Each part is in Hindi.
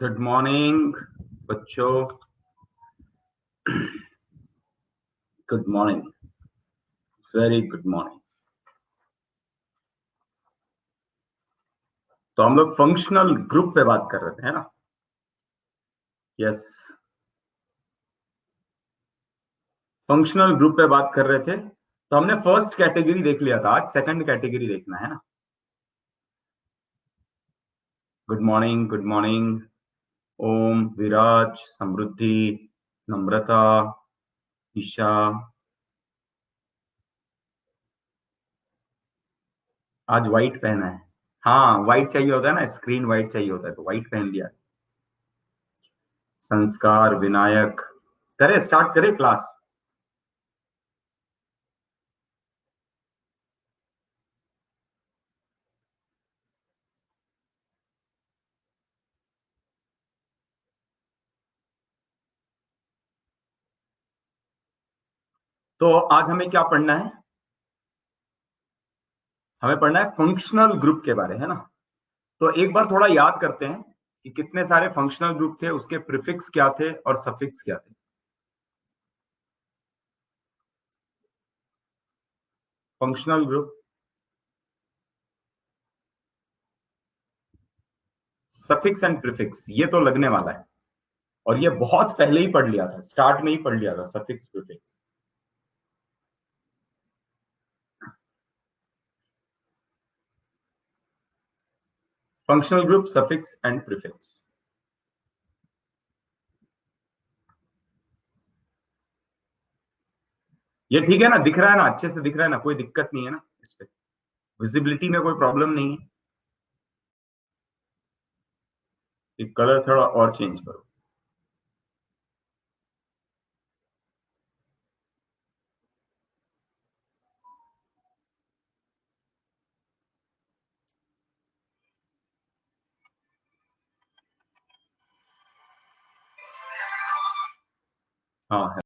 गुड मॉर्निंग बच्चों। Good morning, very good morning. तो हम लोग फंक्शनल ग्रुप पे बात कर रहे थे, है ना? यस, फंक्शनल ग्रुप पे बात कर रहे थे। तो हमने फर्स्ट कैटेगरी देख लिया था, आज सेकंड कैटेगरी देखना है ना। Good morning, good morning. Om, Viraj, Samriddhi, Namrata, Esha. आज व्हाइट पहना है। हाँ, व्हाइट चाहिए होता है ना, स्क्रीन व्हाइट चाहिए होता है तो व्हाइट पहन लिया। संस्कार, विनायक। करे, स्टार्ट करे क्लास। तो आज हमें क्या पढ़ना है? हमें पढ़ना है फंक्शनल ग्रुप के बारे, है ना? तो एक बार थोड़ा याद करते हैं कि कितने सारे फंक्शनल ग्रुप थे, उसके प्रीफिक्स क्या थे और सफिक्स क्या थे। Functional group, suffix and prefix, ये तो लगने वाला है। और ये बहुत पहले ही पढ़ लिया था, स्टार्ट में ही पढ़ लिया था suffix prefix. Functional group, suffix and prefix. ये ठीक है ना? दिख रहा है ना? अच्छे से दिख रहा है ना? कोई दिक्कत नहीं है ना इस पे? विजिबिलिटी में कोई प्रॉब्लम नहीं है? ये कलर थोड़ा और चेंज करो। हाँ है।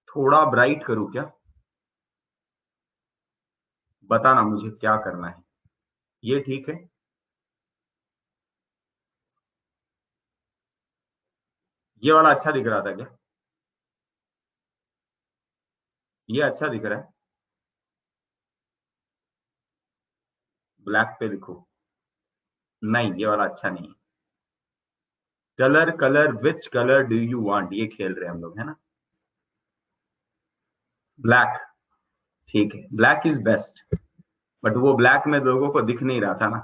थोड़ा ब्राइट करूं क्या? बताना मुझे क्या करना है। ये ठीक है? ये वाला अच्छा दिख रहा था क्या? ये अच्छा दिख रहा है? ब्लैक पे लिखो। नहीं, ये वाला अच्छा नहीं है। Colour, colour, which colour do you want, ये खेल रहे हैं हम लोग, है ना? ब्लैक। ठीक है, ब्लैक इज बेस्ट। बट वो ब्लैक में लोगों को दिख नहीं रहा था ना।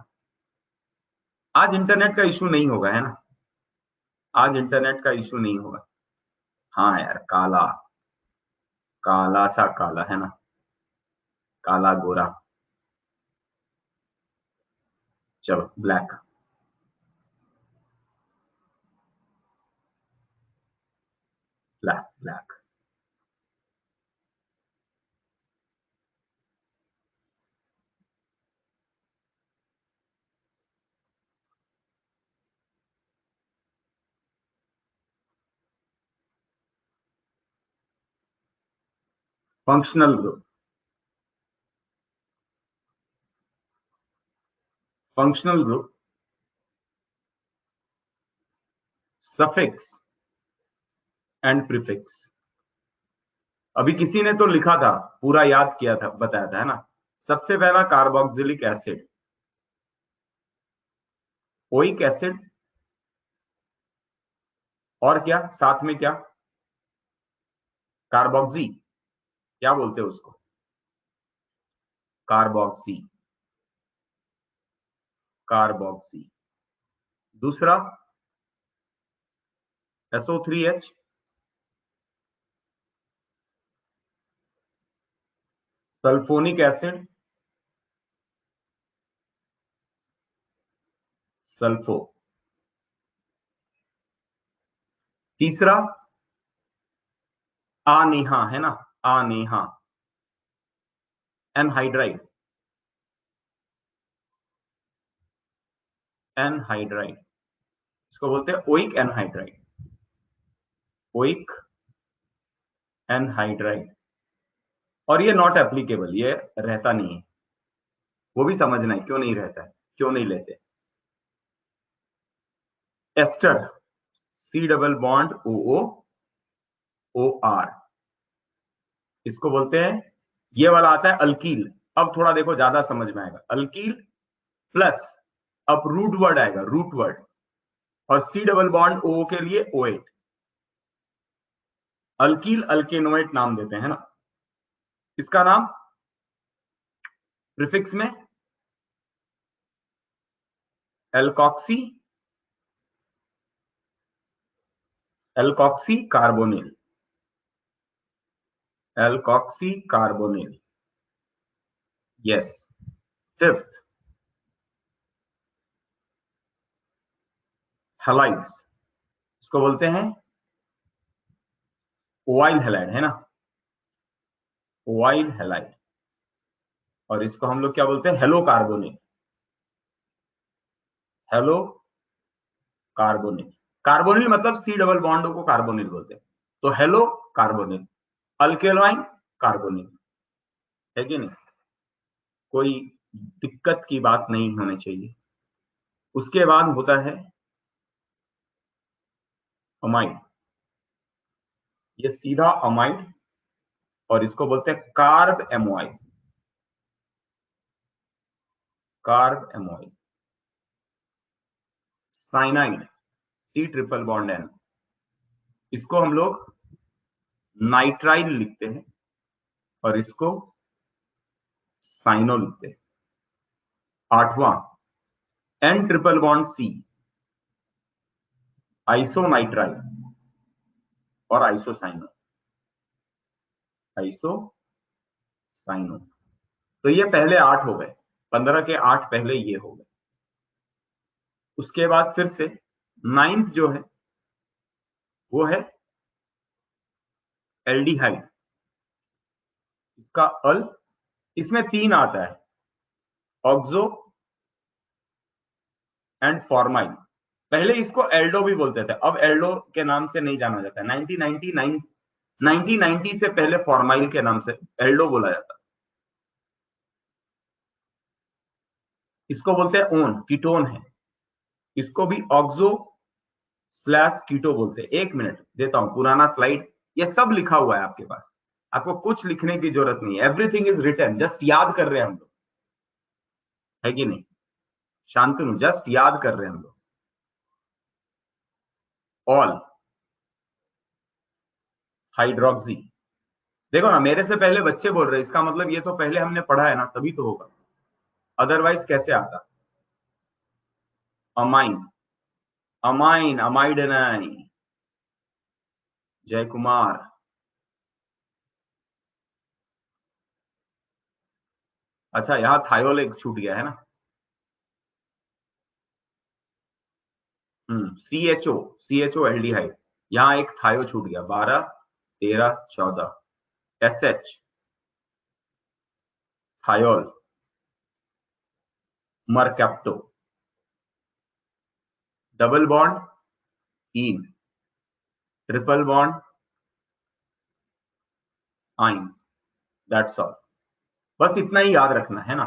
आज इंटरनेट का इशू नहीं होगा, है ना? आज इंटरनेट का इशू नहीं होगा। हाँ यार, काला। काला सा काला, है ना? काला गोरा। चलो black. Black, black. Functional group, functional group, suffix and prefix. अभी किसी ने तो लिखा था, पूरा याद किया था, बताया था, है ना? सबसे पहला कार्बोक्सिलिक एसिड, ओइक एसिड। और क्या साथ में, क्या? कार्बोक्सी, क्या बोलते हैं उसको? कार्बोक्सी। कार्बोक्सी। दूसरा SO3H, सल्फोनिक एसिड, सल्फो। तीसरा अनेहा, है ना, अनेहा, एनहाइड्राइड, एनहाइड्राइड, इसको बोलते हैं ओइक एनहाइड्राइड, ओइक एनहाइड्राइड। और ये नॉट एप्लीकेबल, ये रहता नहीं है, वो भी समझना है क्यों नहीं रहता है, क्यों नहीं लेते। Ester, C double bond OO OR, इसको बोलते हैं, ये वाला आता है अल्कील। अब थोड़ा देखो ज्यादा समझ में आएगा, अल्कील प्लस अब रूट वर्ड आएगा, रूट वर्ड, और C डबल बॉन्ड OO के लिए OH, अल्कील अल्केनोएट नाम देते हैं ना। इसका नाम प्रीफिक्स में alkoxy, alkoxy carbonyl, alkoxy carbonyl. Yes. Fifth halides, इसको बोलते हैं ओवाइल हैलाइड, है ना, ओवाइल हैलाइड। और इसको हम लोग क्या बोलते हैं, hello carbonyl, hello carbonyl. Carbonyl मतलब C डबल बॉन्ड को कार्बोनिल बोलते हैं, तो हेलो कार्बोनिल, अल्केलाइन कार्बोनिल, है कि नहीं, कोई दिक्कत की बात नहीं होनी चाहिए। उसके बाद होता है अमाइड, ये सीधा अमाइड, और इसको बोलते हैं carbamide, carbamide. Cyanide, C triple bond N, इसको हम लोग नाइट्राइल लिखते हैं, और इसको साइनो लिखते हैं। आठवां N ट्रिपल बॉन्ड C, आइसोनाइट्राइल और आइसोसाइनो, आइसोसाइनो। तो ये पहले 8 हो गए, 15 के 8 पहले ये हो गए। उसके बाद फिर से 9th जो है वो है एल्डिहाइड, इसका अल, इसमें 3 आता है, ऑक्सो एंड फॉर्माइल। पहले इसको एल्डो भी बोलते थे, अब एल्डो के नाम से नहीं जाना जाता है। 1990 से पहले फॉर्माइल के नाम से एल्डो बोला जाता है। इसको बोलते हैं ओन, कीटोन है, इसको भी ऑक्सो स्लैश कीटो बोलते हैं। 1 मिनट देता हूं, पुराना स्लाइड, ये सब लिखा हुआ है आपके पास, आपको कुछ लिखने की जरूरत नहीं है, एवरीथिंग इज रिटन, जस्ट याद कर रहे हैं हम लोग, है कि नहीं, शांतनु, जस्ट याद कर रहे हैं हम लोग। ऑल हाइड्रोक्सी, देखो ना, मेरे से पहले बच्चे बोल रहे हैं, इसका मतलब ये तो पहले हमने पढ़ा है ना, तभी तो होगा, अदरवाइज कैसे आता। अमाइन, अमाइन, अमाइडनाइन, जय कुमार। अच्छा, यहाँ थायोल एक छूट गया है ना, CHO, CHO एल्डिहाइड, यहाँ एक थायो छूट गया, 12 13 14, SH thiol, mercapto, double bond in, triple bond आइन, दैट्स ऑल। बस इतना ही याद रखना है ना।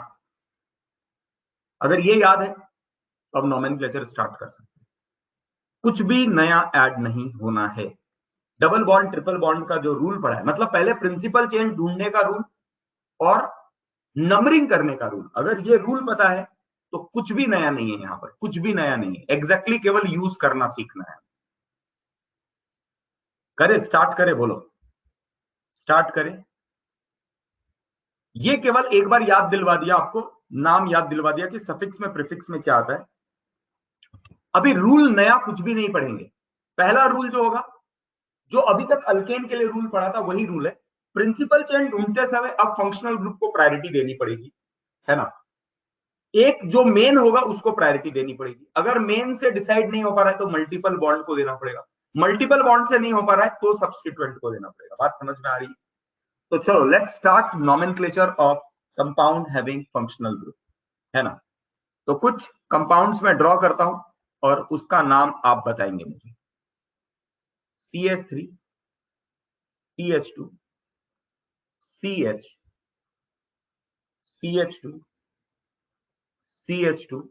अगर ये याद है तो अब नोमेनक्लेचर स्टार्ट कर सकते हैं। कुछ भी नया ऐड नहीं होना है। डबल बॉन्ड ट्रिपल बॉन्ड का जो रूल पड़ा है, मतलब पहले प्रिंसिपल चेन ढूंढने का रूल और नंबरिंग करने का रूल, अगर ये रूल पता है तो कुछ भी नया नहीं है, यहां पर कुछ भी नया नहीं है, एग्जैक्टली केवल यूज करना सीखना है। करे, स्टार्ट करे, बोलो, स्टार्ट करें। ये केवल एक बार याद दिलवा दिया आपको, नाम याद दिलवा दिया कि सफिक्स में प्रीफिक्स में क्या आता है। अभी रूल नया कुछ भी नहीं पढ़ेंगे। पहला रूल जो होगा, जो अभी तक अल्केन के लिए रूल पढ़ा था वही रूल है। प्रिंसिपल चेन ढूंढते समय अब फंक्शनल ग्रुप को प्रायोरिटी देनी पड़ेगी, है ना। एक जो मेन होगा उसको प्रायोरिटी देनी पड़ेगी। अगर मेन से डिसाइड नहीं हो पा रहा है तो मल्टीपल बॉन्ड को देना पड़ेगा। मल्टीपल बॉन्ड से नहीं हो पा रहा है तो सब्स्टिट्यूएंट को देना पड़ेगा। बात समझ में आ रही है? तो चलो let's start nomenclature of compound having functional group, है ना। तो कुछ कंपाउंड्स में ड्रॉ करता हूं और उसका नाम आप बताएंगे मुझे। CH3, CH2, CH, CH2, CH2,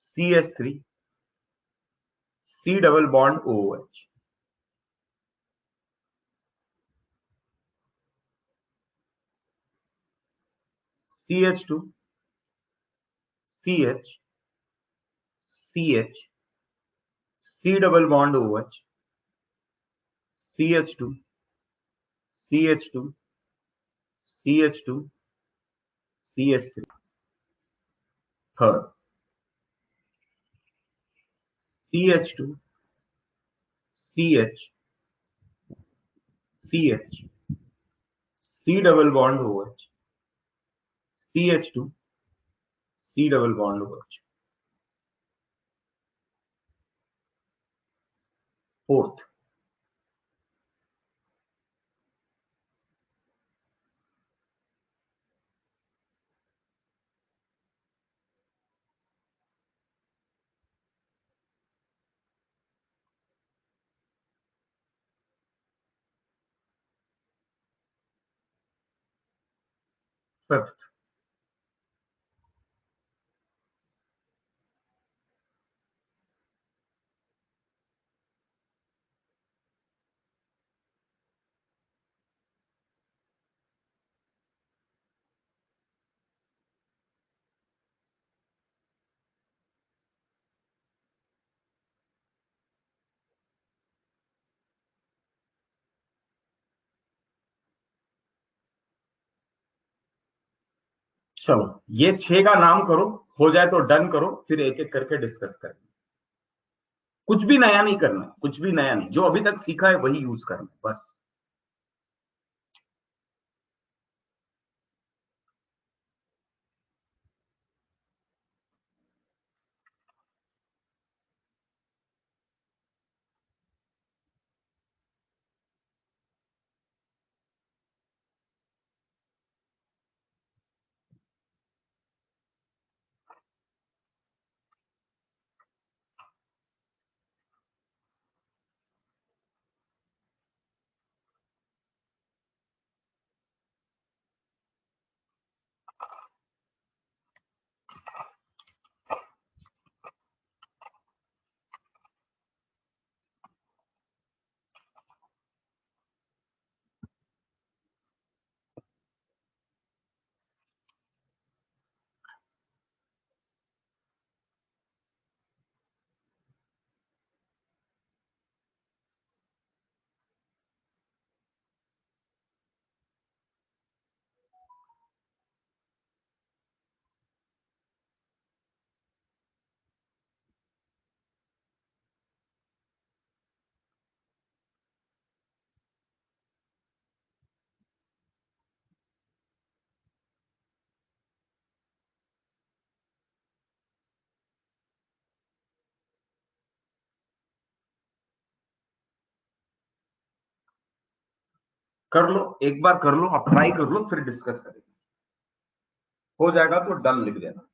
CH3, C double bond OH। CH2, CH, CH, C double bond OH, CH2, CH2, CH2, CH3। Third CH2, CH, CH, C double bond OH, CH2, C double bond OH। Fourth fifth चलो ये 6 का नाम करो, हो जाए तो डन करो, फिर एक एक करके डिस्कस करें। कुछ भी नया नहीं करना, कुछ भी नया नहीं, जो अभी तक सीखा है वही यूज करना बस। कर लो, एक बार कर लो, आप ट्राई कर लो, फिर डिस्कस करेंगे। हो जाएगा तो डन लिख देना।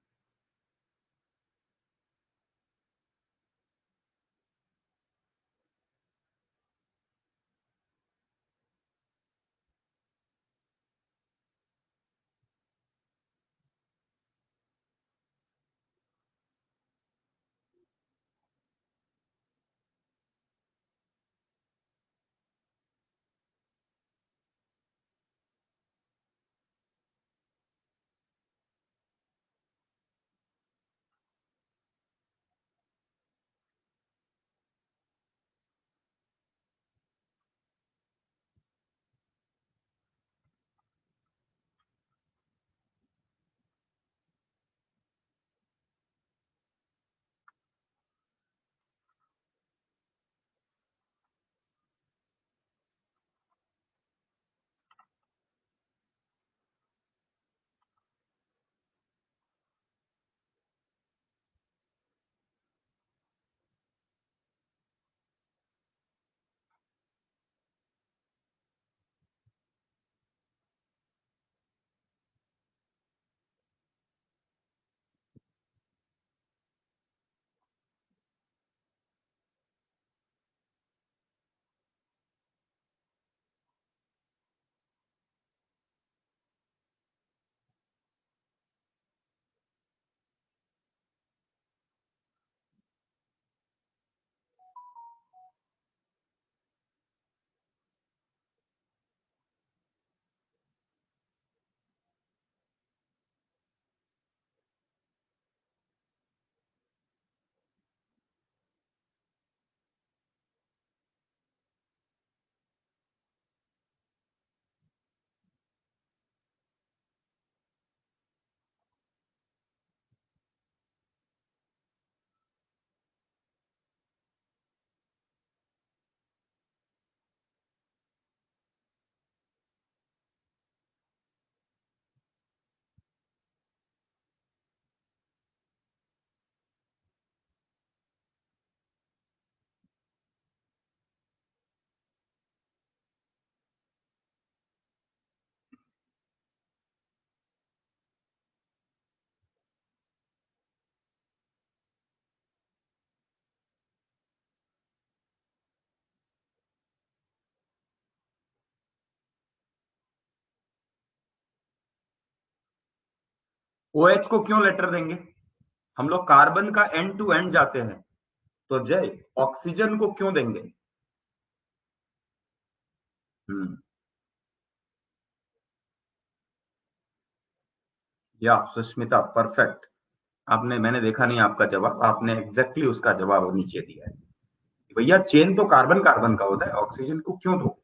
OH को क्यों लेटर देंगे? हम लोग कार्बन का एंड टू एंड जाते हैं, तो जय ऑक्सीजन को क्यों देंगे? या सुष्मिता परफेक्ट। आपने, मैंने देखा नहीं आपका जवाब, आपने एग्जैक्टली उसका जवाब नीचे दिया है। भैया चेन तो कार्बन कार्बन का होता है, ऑक्सीजन को क्यों दो?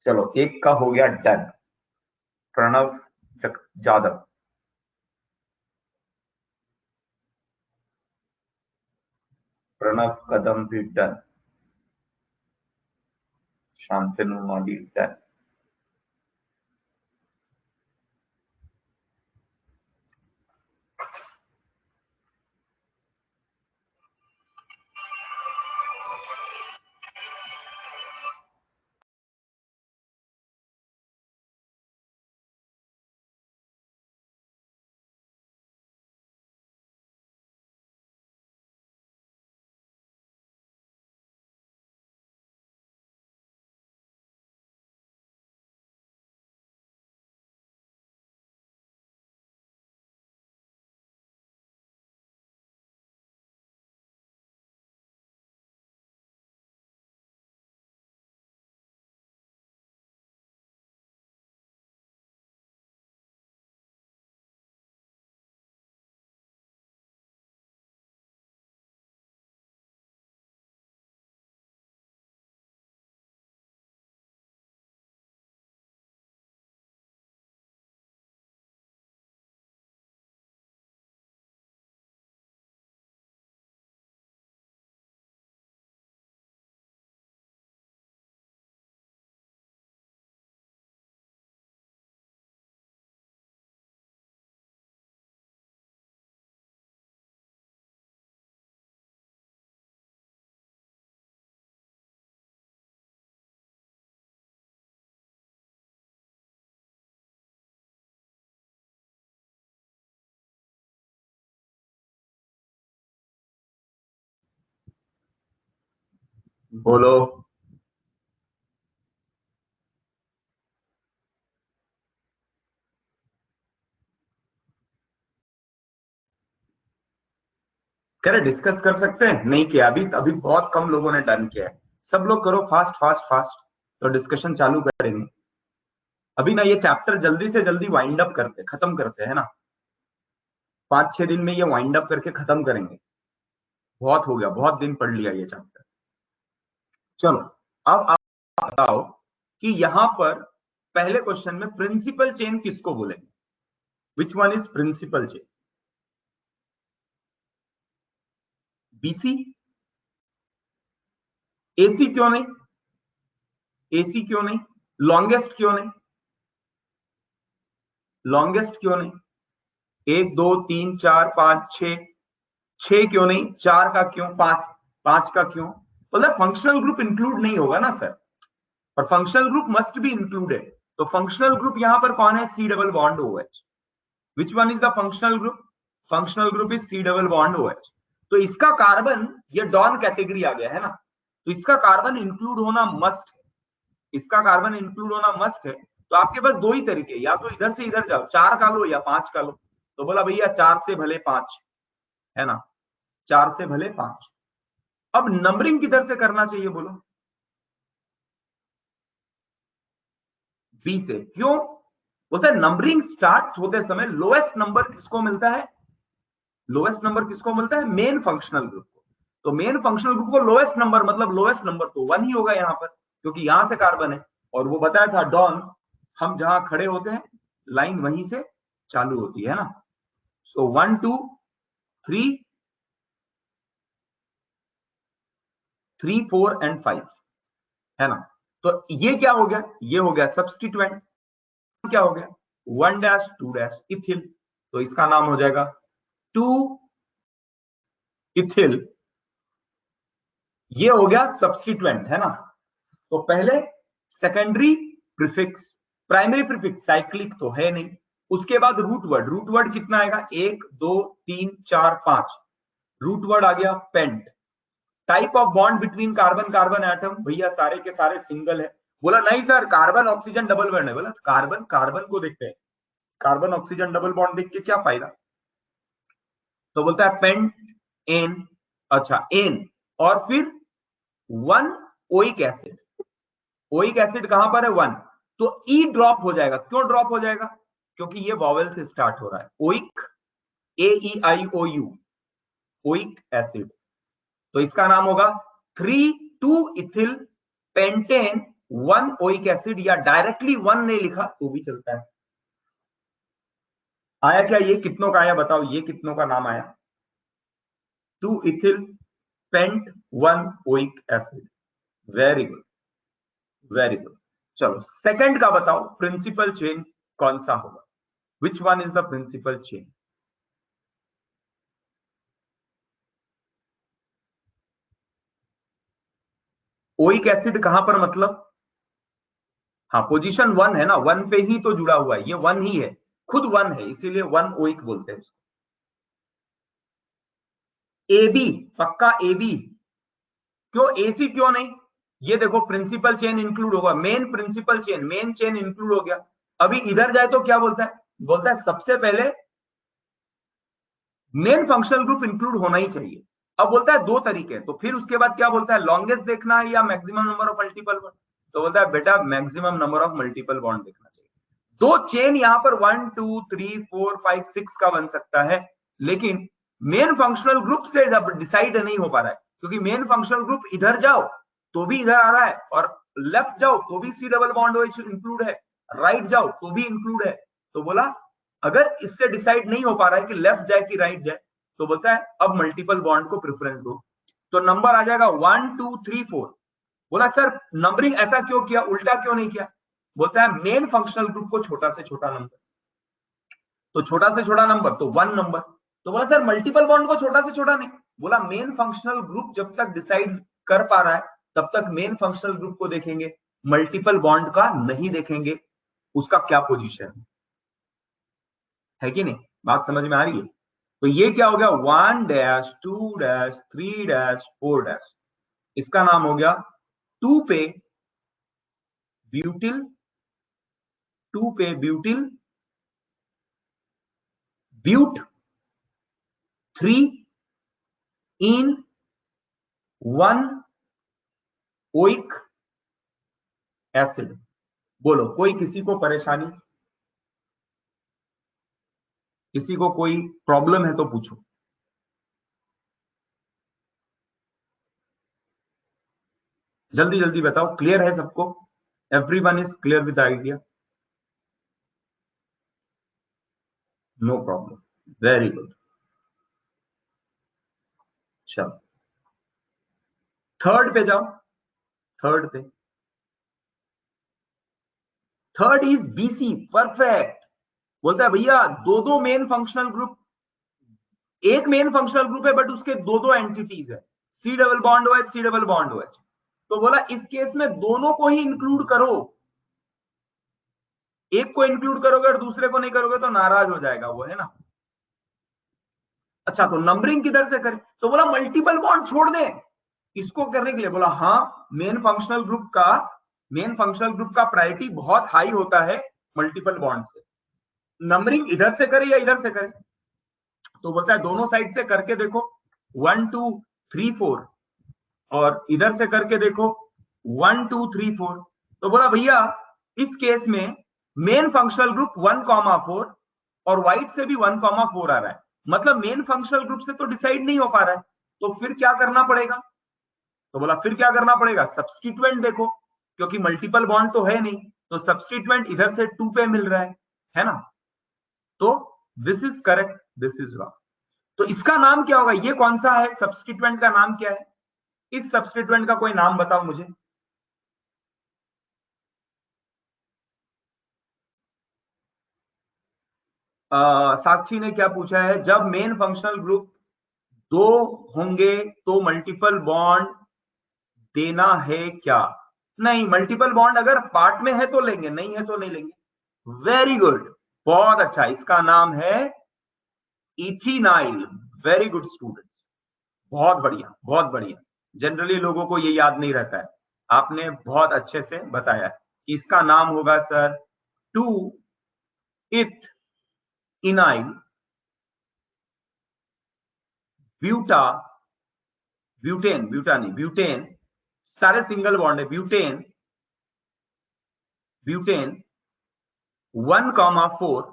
चलो एक का हो गया डन। प्रणव जादव। प्रणव कदम भी डन। शांतनु माली डन। बोलो। करे डिस्कस कर सकते हैं, नहीं किया अभी, अभी बहुत कम लोगों ने डन किया है। सब लोग करो फास्ट फास्ट फास्ट, तो डिस्कशन चालू करेंगे। अभी ना ये चैप्टर जल्दी से जल्दी वाइंड अप करते, खत्म करते हैं ना, 5-6 दिन में ये वाइंड अप करके खत्म करेंगे। बहुत हो गया, बहुत दिन पढ़ लिया ये चैप्टर। चलो अब आप बताओ कि यहां पर पहले क्वेश्चन में प्रिंसिपल चेन किसको बोलेंगे? Which one is principal chain? BC? AC क्यों नहीं? AC क्यों नहीं? लॉन्गेस्ट क्यों नहीं? लॉन्गेस्ट क्यों नहीं? 1 2 3 4 5 6, 6 क्यों नहीं? 4 का क्यों? 5, 5 का क्यों? मतलब फंक्शनल ग्रुप इंक्लूड नहीं होगा ना सर, और functional group must be included. तो फंक्शनल ग्रुप यहां पर कौन है? C double bond OH। Which one is the functional group? Functional group is C double bond OH। तो इसका कार्बन, ये डॉन कैटेगरी आ गया है ना, तो इसका कार्बन इंक्लूड होना मस्ट है। इसका कार्बन इंक्लूड होना मस्ट है। तो आपके पास दो ही तरीके, या तो इधर से इधर जाओ, 4 का लो या 5 का लो। तो बोला भैया 4 से भले 5, है ना, 4 से भले 5। अब नंबरिंग किधर से करना चाहिए बोलो? बी से। क्यों? बोलते हैं नंबरिंग स्टार्ट होते समय लोएस्ट नंबर किसको मिलता है? लोएस्ट नंबर किसको मिलता है? मेन फंक्शनल ग्रुप को। तो मेन फंक्शनल ग्रुप को लोएस्ट नंबर, मतलब लोएस्ट नंबर तो 1 ही होगा यहां पर, क्योंकि यहां से कार्बन है। और वो बताया था डॉन, हम जहां खड़े होते हैं लाइन वहीं से चालू होती है ना। सो 1 2 3, 3 4 एंड 5, है ना। तो ये क्या हो गया? ये हो गया सब्स्टिट्यूएंट। क्या हो गया? 1 डैश 2 डैश इथिल। तो इसका नाम हो जाएगा 2 इथिल। ये हो गया सब्स्टिट्यूएंट, है ना। तो पहले secondary prefix, primary prefix cyclic तो है नहीं, उसके बाद रूट वर्ड कितना आएगा, 1 2 3 4 5, रूट वर्ड आ गया pent. Type of bond between carbon carbon atom, भैया सारे के सारे सिंगल है। बोला नहीं sir carbon oxygen double bond है। बोला कार्बन कार्बन को देखते हैं, कार्बन ऑक्सीजन डबल बॉन्ड देख के क्या फायदा। तो बोलता है पेंट एन, अच्छा एन, और फिर 1 ओइक एसिड। ओइक एसिड कहां पर है 1, तो ई ड्रॉप हो जाएगा। क्यों ड्रॉप हो जाएगा, क्योंकि ये वॉवेल से स्टार्ट हो रहा है। Oic, AEIOU, oic acid. तो इसका नाम होगा 3,2 इथिल पेंटेन 1 ओइक एसिड, या डायरेक्टली 1 नहीं लिखा तो भी चलता है। आया क्या, ये कितनों का आया बताओ, ये कितनों का नाम आया, 2 ethyl pent 1 oic acid. Very good, very good. चलो सेकंड का बताओ, प्रिंसिपल चेन कौन सा होगा, which one is the principal chain. Oic acid कहां पर, मतलब हाँ पोजीशन 1 है ना, 1 पे ही तो जुड़ा हुआ है, ये 1 ही है, खुद 1 है, इसीलिए 1 ओइक बोलते हैं उसको। AB, पक्का AB, क्यों AC क्यों नहीं, ये देखो प्रिंसिपल चेन इंक्लूड होगा, main principal chain, main chain include हो गया। अभी इधर जाए तो क्या बोलता है, बोलता है सबसे पहले मेन फंक्शनल ग्रुप इंक्लूड होना ही चाहिए। अब बोलता है दो तरीके, तो फिर उसके बाद क्या बोलता है, लॉन्गेस्ट देखना है या maximum number of multiple bond, तो बोलता है बेटा maximum number of multiple bond देखना चाहिए। दो चेन यहां पर 1 2 3 4 5 6 का बन सकता है, लेकिन मेन फंक्शनल ग्रुप से जब डिसाइड नहीं हो पा रहा है, क्योंकि मेन फंक्शनल ग्रुप इधर जाओ तो भी इधर आ रहा है, और लेफ्ट जाओ तो भी C double bond OH include है, राइट जाओ तो भी इंक्लूड है। तो बोला अगर इससे डिसाइड नहीं हो पा रहा है कि लेफ्ट जाए कि राइट जाए, तो बोलता है अब मल्टीपल बॉन्ड को प्रेफरेंस दो। तो नंबर आ जाएगा 1 2 3 4। बोला सर नंबरिंग ऐसा क्यों किया, उल्टा क्यों नहीं किया, बोलता है मेन फंक्शनल ग्रुप को छोटा से छोटा नंबर, तो छोटा से छोटा नंबर तो 1 नंबर। तो बोला सर मल्टीपल बॉन्ड को छोटा से छोटा नहीं, बोला मेन फंक्शनल ग्रुप जब तक डिसाइड कर पा रहा है तब तक मेन फंक्शनल ग्रुप को देखेंगे, मल्टीपल बॉन्ड का नहीं देखेंगे, उसका क्या पोजीशन है कि नहीं, बात समझ में आ रही है। तो ये क्या हो गया, 1 डैश 2 डैश 3 डैश 4 डैश, इसका नाम हो गया 2 पे ब्यूटिल, 2 पे butyl, but 3 en 1 oic acid. बोलो कोई किसी को परेशानी, किसी को कोई प्रॉब्लम है तो पूछो। जल्दी जल्दी बताओ, क्लियर है सबको, everyone is clear with idea, no problem, very good. चलो थर्ड पे जाओ, थर्ड पे, थर्ड इज BC, परफेक्ट। बोलता है भैया दो दो मेन फंक्शनल ग्रुप, एक मेन फंक्शनल ग्रुप है बट उसके दो दो एंटिटीज है, C double bond OH C double bond OH। तो बोला इस केस में दोनों को ही इंक्लूड करो, एक को इंक्लूड करोगे और दूसरे को नहीं करोगे तो नाराज हो जाएगा वो, है ना। अच्छा तो नंबरिंग किधर से करें, तो बोला मल्टीपल बॉन्ड छोड़ दें इसको करने के लिए। बोला हाँ मेन फंक्शनल ग्रुप का, मेन फंक्शनल ग्रुप का प्रायोरिटी बहुत हाई होता है मल्टीपल बॉन्ड से, नंबरिंग इधर से करें या इधर से करें, तो बोलता है दोनों साइड से करके देखो 1 2 3 4, और इधर से करके देखो 1 2 3 4। तो बोला भैया इस केस में मेन फंक्शनल ग्रुप 1,4 और व्हाइट से भी 1,4 आ रहा है, मतलब मेन फंक्शनल ग्रुप से तो डिसाइड नहीं हो पा रहा है, तो फिर क्या करना पड़ेगा, तो बोला फिर क्या करना पड़ेगा, सब्स्टिट्यूएंट देखो, क्योंकि मल्टीपल बॉन्ड तो है नहीं, तो सब्स्टिट्यूएंट इधर से 2 पे मिल रहा है ना। तो this is correct, this is wrong. तो इसका नाम क्या होगा, ये कौन सा है सब्स्टिट्यूएंट का नाम क्या है, इस सब्स्टिट्यूएंट का कोई नाम बताओ मुझे। साक्षी ने क्या पूछा है, जब मेन फंक्शनल ग्रुप दो होंगे तो मल्टीपल बॉन्ड देना है क्या, नहीं मल्टीपल बॉन्ड अगर पार्ट में है तो लेंगे, नहीं है तो नहीं लेंगे। वेरी गुड, बहुत अच्छा, इसका नाम है इथिनाइल। वेरी गुड स्टूडेंट्स, बहुत बढ़िया बहुत बढ़िया। जनरली लोगों को ये याद नहीं रहता है, आपने बहुत अच्छे से बताया। इसका नाम होगा सर टू इथ इनाइल ब्यूटा, ब्यूटेन, ब्यूटा नहीं ब्यूटेन, सारे सिंगल बॉन्ड है, ब्यूटेन, ब्यूटेन 1,4।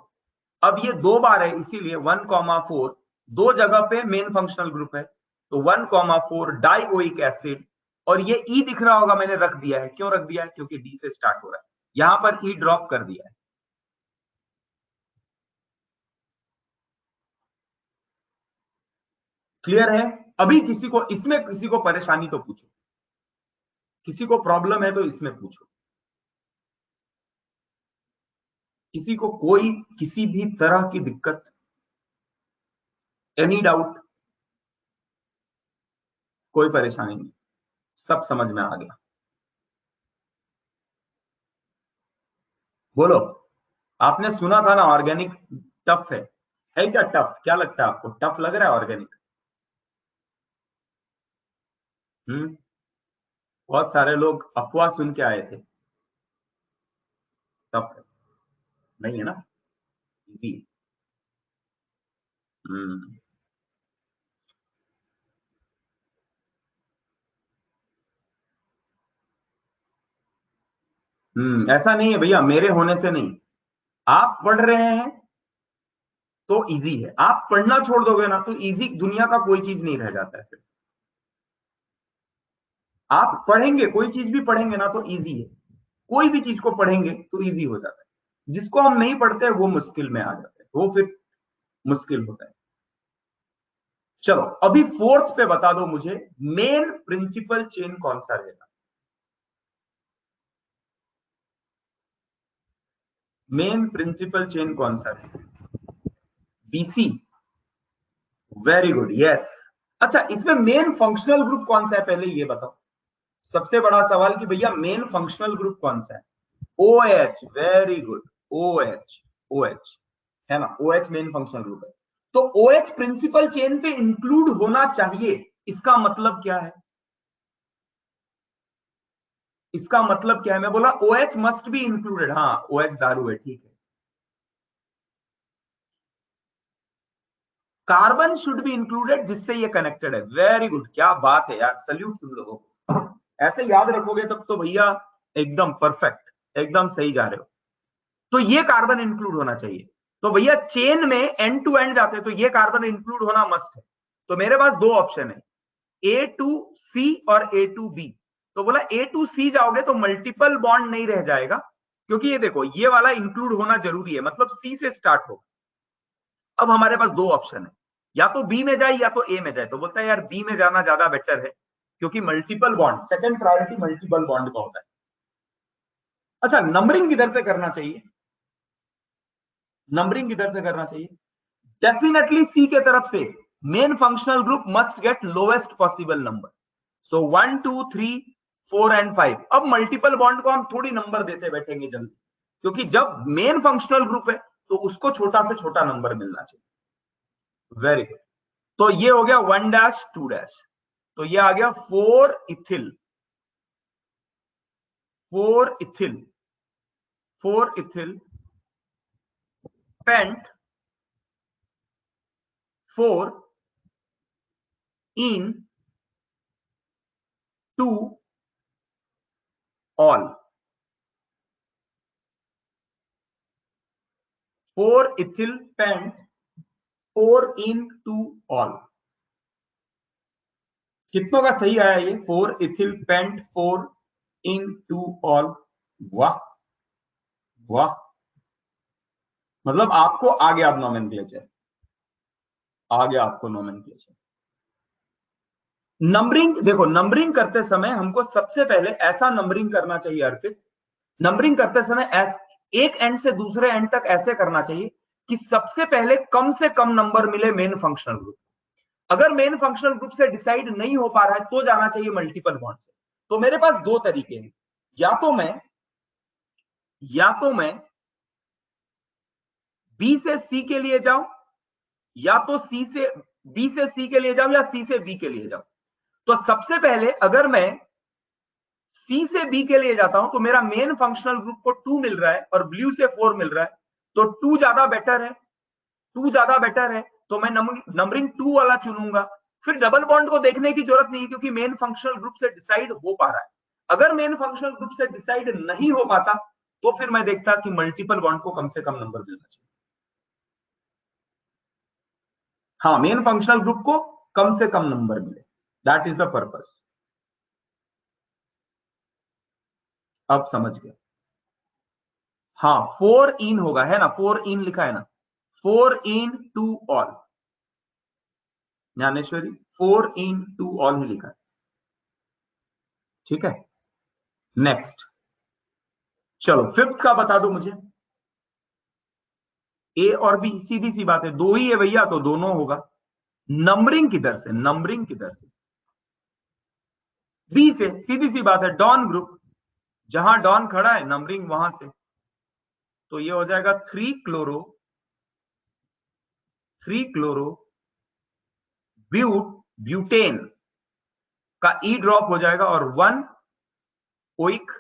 अब ये 2 बार है इसीलिए 1,4 दो जगह पे मेन फंक्शनल ग्रुप है, तो 1,4 डाइओइक एसिड। और ये ई दिख रहा होगा, मैंने रख दिया है, क्यों रख दिया है, क्योंकि डी से स्टार्ट हो रहा है, यहां पर ई ड्रॉप कर दिया है। क्लियर है? अभी किसी को इसमें किसी को परेशानी तो पूछो, किसी को प्रॉब्लम है तो इसमें पूछो, किसी को कोई किसी भी तरह की दिक्कत, एनी डाउट, कोई परेशानी नहीं, सब समझ में आ गया। बोलो, आपने सुना था ना ऑर्गेनिक टफ है क्या? टफ क्या लगता है आपको, टफ लग रहा है ऑर्गेनिक? बहुत सारे लोग अफवाह सुन के आए थे, टफ है, नहीं है ना, इजी। हम्म ऐसा नहीं है भैया, मेरे होने से नहीं, आप पढ़ रहे हैं तो इजी है, आप पढ़ना छोड़ दोगे ना तो इजी दुनिया का कोई चीज नहीं रह जाता है फिर। आप पढ़ेंगे, कोई चीज भी पढ़ेंगे ना तो इजी है, कोई भी चीज को पढ़ेंगे तो इजी हो जाता है, जिसको हम नहीं पढ़ते वो मुश्किल में आ जाता है, वो फिर मुश्किल होता है। चलो अभी फोर्थ पे बता दो मुझे, मेन प्रिंसिपल चेन कौन सा रहेगा? मेन प्रिंसिपल चेन कौन सा रहेगा? BC, very good, yes. अच्छा, इसमें मेन फंक्शनल ग्रुप कौन सा है पहले ये बताओ, सबसे बड़ा सवाल कि भैया मेन फंक्शनल ग्रुप कौन सा है? O H, very good, O H, O H है ना, O H main functional group है। तो ओ एच प्रिंसिपल चेन पे इंक्लूड होना चाहिए, इसका मतलब क्या है? इसका मतलब क्या है? मैं बोला O H must be included, हाँ ओ एच दारू है, ठीक है। कार्बन शुड बी इंक्लूडेड जिससे ये कनेक्टेड है, वेरी गुड, क्या बात है यार, सल्यूट तुम लोगों को, ऐसे याद रखोगे तब तो भैया एकदम परफेक्ट, एकदम सही जा रहे हो। तो ये कार्बन इंक्लूड होना चाहिए, तो भैया चेन में एंड टू एंड जाते हैं तो ये कार्बन इंक्लूड होना मस्ट है। तो मेरे पास दो ऑप्शन है, ए टू सी और ए टू बी। तो बोला ए टू सी जाओगे तो मल्टीपल बॉन्ड नहीं रह जाएगा, क्योंकि ये देखो ये वाला इंक्लूड होना जरूरी है, मतलब सी से स्टार्ट हो। अब हमारे पास दो ऑप्शन है, या तो बी में जाए या तो ए में जाए, तो बोलता है यार बी में जाना ज्यादा बेटर है, क्योंकि multiple bond, second priority multiple bond का होता है। अच्छा, नंबरिंग किधर से करना चाहिए? नंबरिंग किधर से करना चाहिए? डेफिनेटली सी के तरफ से, main functional group must get lowest possible number. So 1 2 3 4 and 5। अब मल्टीपल बॉन्ड को हम थोड़ी नंबर देते बैठेंगे जल्दी, क्योंकि जब मेन फंक्शनल ग्रुप है तो उसको छोटा से छोटा नंबर मिलना चाहिए। वेरी गुड, तो ये हो गया 1 डैश 2 डैश, तो ये आ गया 4 इथिल, 4 इथिल, 4 इथिल पेंट 4 इन 2 ऑल, 4 इथिल पेंट 4 इन 2 ऑल। कितनों का सही आया ये? 4 इथिल पेंट 4 इन 2 ऑल। वाह वाह, मतलब आपको आ गया अब नोमेनक्लेचर, आ गया आपको नोमेनक्लेचर। नंबरिंग देखो, नंबरिंग करते समय हमको सबसे पहले ऐसा नंबरिंग करना चाहिए अर्पित, नंबरिंग करते समय एक एंड से दूसरे एंड तक ऐसे करना चाहिए कि सबसे पहले कम से कम नंबर मिले मेन फंक्शनल ग्रुप। अगर मेन फंक्शनल ग्रुप से डिसाइड नहीं हो पा रहा है तो जाना चाहिए मल्टीपल बॉन्ड से। तो मेरे पास दो तरीके हैं, या तो मैं या तो मैं बी से सी के लिए जाओ, या तो सी से बी से सी के लिए जाओ, या सी से बी के लिए जाओ। तो सबसे पहले अगर मैं सी से बी के लिए जाता हूं तो मेरा मेन फंक्शनल ग्रुप को 2 मिल रहा है और ब्लू से 4 मिल रहा है, तो 2 ज्यादा बेटर है, 2 ज्यादा बेटर है, तो मैं नंबरिंग 2 वाला चुनूंगा। फिर डबल बॉन्ड को देखने की जरूरत नहीं है क्योंकि मेन फंक्शनल ग्रुप से डिसाइड हो पा रहा है। अगर मेन फंक्शनल ग्रुप से डिसाइड नहीं हो पाता तो फिर मैं देखता कि मल्टीपल बॉन्ड को कम से कम नंबर मिलना चाहिए। हाँ, मेन फंक्शनल ग्रुप को कम से कम नंबर मिले, दैट इज द पर्पस। अब समझ गए? हाँ, 4 इन होगा, है ना, 4 इन लिखा है ना, 4 in to all, Dnyaneshwari 4 in to all ही लिखा है, ठीक है। नेक्स्ट, चलो फिफ्थ का बता दो मुझे। ए और बी, सीधी सी बात है, दो ही है भैया तो दोनों होगा। नंबरिंग किधर से, नंबरिंग किधर से? बी से, सीधी सी बात है, डॉन ग्रुप, जहां डॉन खड़ा है नंबरिंग वहां से, तो ये हो जाएगा 3 क्लोरो ब्यूटेन का ई ड्रॉप हो जाएगा और 1 ओइक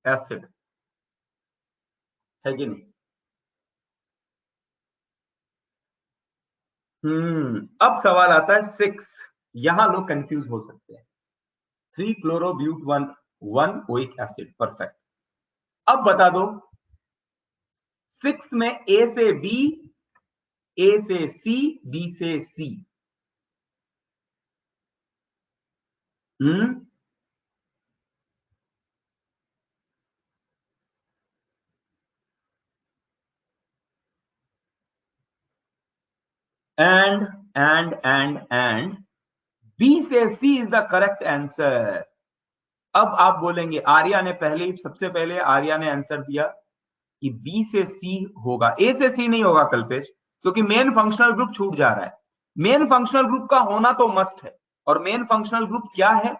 एसिड, है कि नहीं? अब सवाल आता है 6, यहां लोग कंफ्यूज हो सकते हैं। 3 क्लोरोब्यूट 1 ओइक एसिड, परफेक्ट। अब बता दो 6 में ए से बी, ए से सी, बी से सी। एंड बी से सी इज द करेक्ट आंसर। अब आप बोलेंगे आर्या ने सबसे पहले आर्या ने आंसर दिया कि बी से सी होगा, ए से सी नहीं होगा कल्पेश, क्योंकि मेन फंक्शनल ग्रुप छूट जा रहा है। मेन फंक्शनल ग्रुप का होना तो मस्ट है, और मेन फंक्शनल ग्रुप क्या है?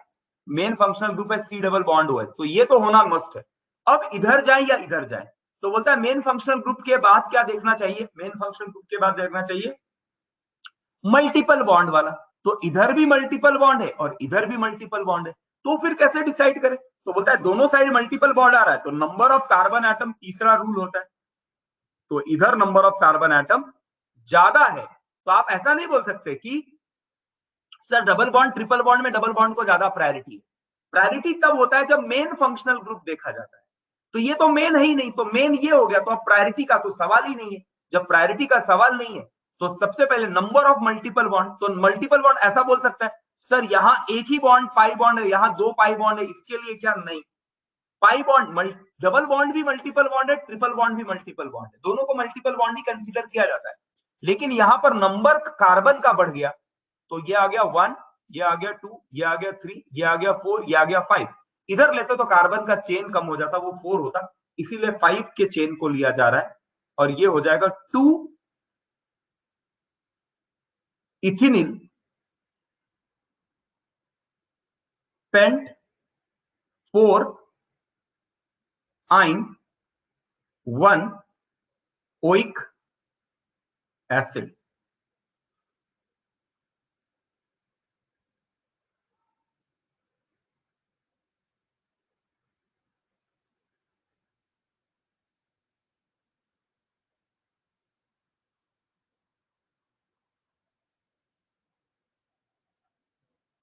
मेन फंक्शनल ग्रुप है C double bond O H, तो ये तो होना मस्ट है। अब इधर जाए या इधर जाए, तो बोलता है मेन फंक्शनल ग्रुप के बाद क्या देखना चाहिए? मेन फंक्शनल ग्रुप के बाद देखना चाहिए मल्टीपल बॉन्ड वाला। तो इधर भी मल्टीपल बॉन्ड है और इधर भी मल्टीपल बॉन्ड है, तो फिर कैसे डिसाइड करें? तो बोलता है दोनों साइड मल्टीपल बॉन्ड आ रहा है तो नंबर ऑफ कार्बन एटम तीसरा रूल होता है, तो इधर नंबर ऑफ कार्बन एटम ज्यादा है। तो आप ऐसा नहीं बोल सकते कि sir double bond triple bond में डबल बॉन्ड को ज्यादा प्रायोरिटी है। प्रायोरिटी तब होता है जब मेन फंक्शनल ग्रुप देखा जाता है, तो ये तो मेन है ही नहीं, तो मेन ये हो गया, तो अब प्रायोरिटी का तो सवाल ही नहीं है। जब प्रायोरिटी का सवाल नहीं है तो सबसे पहले नंबर ऑफ मल्टीपल बॉन्ड, तो मल्टीपल बॉन्ड ऐसा बोल सकता है सर यहां एक ही बॉन्ड पाई बॉन्ड है, यहां 2 पाई बॉन्ड है, इसके लिए क्या? नहीं, पाई बॉन्ड डबल बॉन्ड भी मल्टीपल बॉन्ड है, ट्रिपल बॉन्ड भी मल्टीपल बॉन्ड है, दोनों को मल्टीपल बॉन्ड ही कंसीडर किया जाता है। लेकिन यहां पर नंबर कार्बन का बढ़ गया, तो ये आ गया 1, ये आ गया 2, ये आ गया 3, ये आ गया 4, ये आ गया 5। इधर लेते तो कार्बन का चेन कम हो जाता, वो 4 होता, इसीलिए 5 के चेन को लिया जा रहा है, और ये हो जाएगा 2 इथिनिल पेंट 4 आइन 1 ओइक एसिड।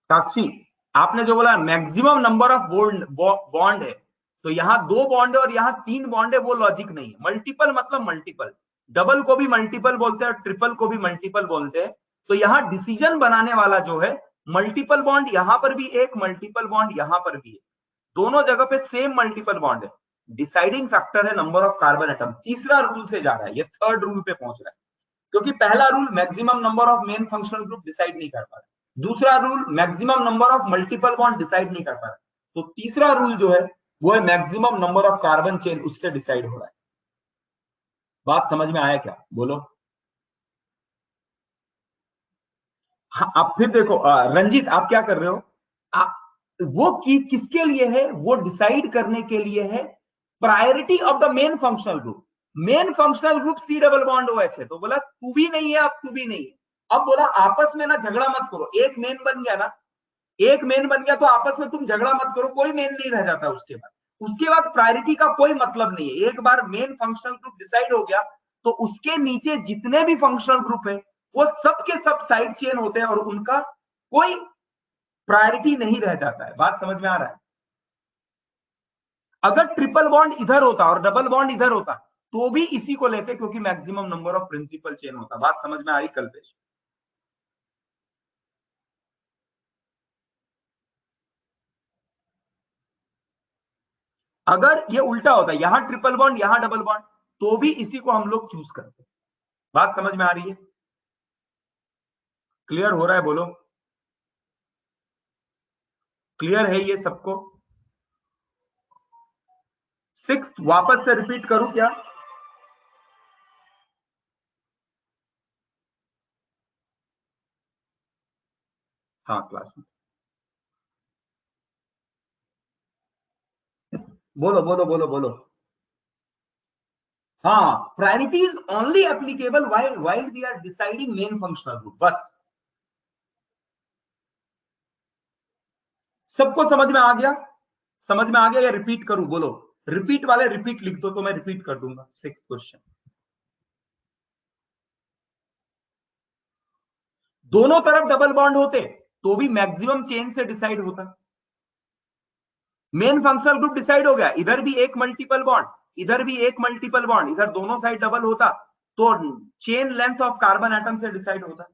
साक्षी, आपने जो बोला मैक्सिमम नंबर ऑफ बॉन्ड है, तो यहां 2 बॉन्ड है और यहां 3 बॉन्ड है, वो लॉजिक नहीं है। मल्टीपल मतलब मल्टीपल, डबल को भी मल्टीपल बोलते हैं, ट्रिपल को भी मल्टीपल बोलते हैं। तो यहां डिसीजन बनाने वाला जो है मल्टीपल बॉन्ड, यहां पर भी एक मल्टीपल बॉन्ड, यहां पर भी है, दोनों जगह पे सेम मल्टीपल बॉन्ड है। डिसाइडिंग फैक्टर है नंबर ऑफ कार्बन एटम, तीसरा रूल से जा रहा है, ये थर्ड रूल पे पहुंच रहा है, क्योंकि पहला rule maximum number of main functional group decide नहीं कर पा रहा, दूसरा rule maximum number of multiple bond decide नहीं कर पा रहा, तो तीसरा रूल जो है वो है maximum number of carbon chain, उससे डिसाइड हो रहा है। बात समझ में आया क्या? बोलो। हाँ, अब फिर देखो रंजीत, आप क्या कर रहे हो? आप वो किसके लिए है? वो डिसाइड करने के लिए है priority of the main functional group. Main functional group C double bond OH है, तो बोला तू भी नहीं है, अब तू भी नहीं है। अब बोला आपस में ना झगड़ा मत करो, एक मेन बन गया ना, एक मेन बन गया तो आपस में तुम झगड़ा मत करो, कोई मेन नहीं रह जाता उसके बाद प्रायोरिटी का कोई मतलब नहीं है। एक बार मेन फंक्शनल ग्रुप डिसाइड हो गया तो उसके नीचे जितने भी फंक्शनल ग्रुप है वो सब के सब साइड चेन होते हैं और उनका कोई प्रायोरिटी नहीं रह जाता है। बात समझ में आ रहा है? अगर ट्रिपल बॉन्ड इधर होता और डबल बॉन्ड इधर होता तो भी इसी को लेते, क्योंकि maximum number of principal chain होता। बात समझ में आ रही कल्पेश? अगर ये उल्टा होता, यहां ट्रिपल बॉन्ड यहां डबल बॉन्ड, तो भी इसी को हम लोग चूज करते। बात समझ में आ रही है? क्लियर हो रहा है? बोलो, क्लियर है ये सबको? सिक्स्थ वापस से रिपीट करूं क्या? हाँ क्लास में बोलो बोलो बोलो बोलो। हाँ, priority is only applicable while we are deciding main functional group. बस सबको समझ में आ गया? समझ में आ गया या रिपीट करूं? बोलो, रिपीट वाले रिपीट लिख दो तो मैं रिपीट कर दूंगा। सिक्स्थ क्वेश्चन, दोनों तरफ डबल बॉन्ड होते तो भी मैक्सिमम चेन से डिसाइड होता। मेन फंक्शनल ग्रुप डिसाइड हो गया, इधर भी एक मल्टीपल बॉन्ड, इधर भी एक मल्टीपल बॉन्ड, इधर दोनों साइड डबल होता तो chain length of carbon atom से डिसाइड होता।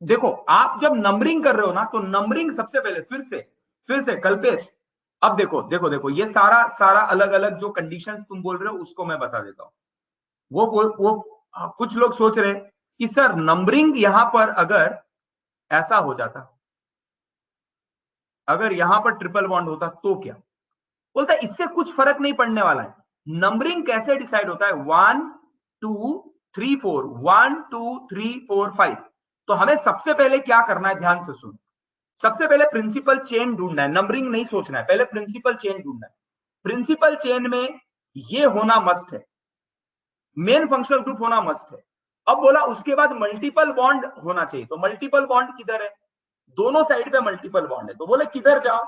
देखो, आप जब नंबरिंग कर रहे हो ना, तो नंबरिंग सबसे पहले फिर से कल्पेश, अब देखो देखो देखो, ये सारा सारा अलग अलग जो कंडीशंस तुम बोल रहे हो उसको मैं बता देता हूं। वो कुछ लोग सोच रहे हैं कि सर नंबरिंग यहां पर अगर ऐसा हो जाता, अगर यहां पर ट्रिपल बॉन्ड होता तो क्या? बोलता है इससे कुछ फर्क नहीं पड़ने वाला है। नंबरिंग कैसे डिसाइड होता है? 1 2 3 4, 1 2 3 4 5। तो हमें सबसे पहले क्या करना है, ध्यान से सुनो। सबसे पहले प्रिंसिपल चेन ढूंढना है, नंबरिंग नहीं सोचना है, पहले प्रिंसिपल चेन ढूंढना है। प्रिंसिपल चेन में ये होना मस्ट है, मेन फंक्शनल ग्रुप होना मस्ट है। अब बोला उसके बाद मल्टीपल बॉन्ड होना चाहिए, तो मल्टीपल बॉन्ड किधर है? दोनों साइड पे मल्टीपल बॉन्ड है, तो बोले किधर जाओ?